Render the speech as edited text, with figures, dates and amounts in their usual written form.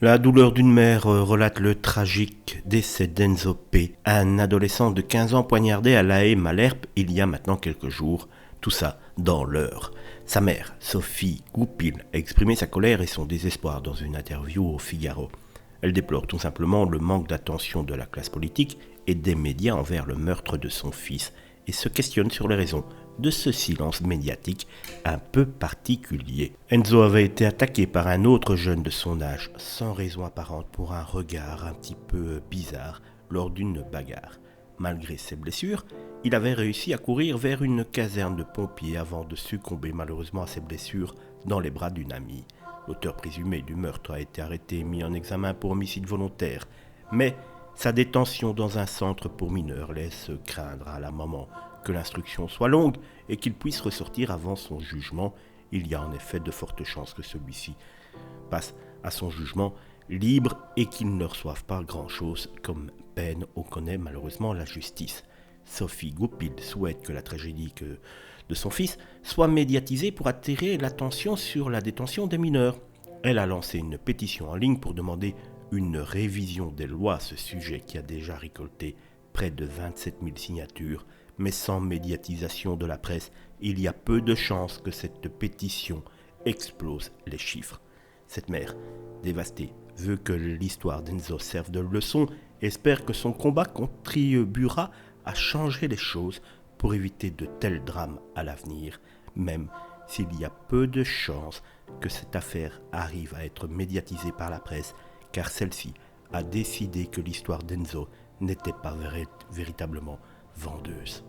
La douleur d'une mère relate le tragique décès d'Enzo P., un adolescent de 15 ans poignardé à La Haye-Malherbe il y a maintenant quelques jours. Tout ça dans l'heure. Sa mère, Sophie Goupil, a exprimé sa colère et son désespoir dans une interview au Figaro. Elle déplore tout simplement le manque d'attention de la classe politique et des médias envers le meurtre de son fils et se questionne sur les raisons de ce silence médiatique un peu particulier. Enzo avait été attaqué par un autre jeune de son âge, sans raison apparente, pour un regard un petit peu bizarre lors d'une bagarre. Malgré ses blessures, il avait réussi à courir vers une caserne de pompiers avant de succomber malheureusement à ses blessures dans les bras d'une amie. L'auteur présumé du meurtre a été arrêté et mis en examen pour homicide volontaire, mais sa détention dans un centre pour mineurs laisse craindre à la maman que l'instruction soit longue et qu'il puisse ressortir avant son jugement. Il y a en effet de fortes chances que celui-ci passe à son jugement libre et qu'il ne reçoive pas grand-chose comme peine. On connaît malheureusement la justice. Sophie Goupil souhaite que la tragédie de son fils soit médiatisée pour attirer l'attention sur la détention des mineurs. Elle a lancé une pétition en ligne pour demander une révision des lois à ce sujet qui a déjà récolté près de 27 000 signatures, mais sans médiatisation de la presse, il y a peu de chances que cette pétition explose les chiffres. Cette mère, dévastée, veut que l'histoire d'Enzo serve de leçon et espère que son combat contribuera à changer les choses pour éviter de tels drames à l'avenir, même s'il y a peu de chances que cette affaire arrive à être médiatisée par la presse, car celle-ci a décidé que l'histoire d'Enzo n'était pas véritablement vendeuse.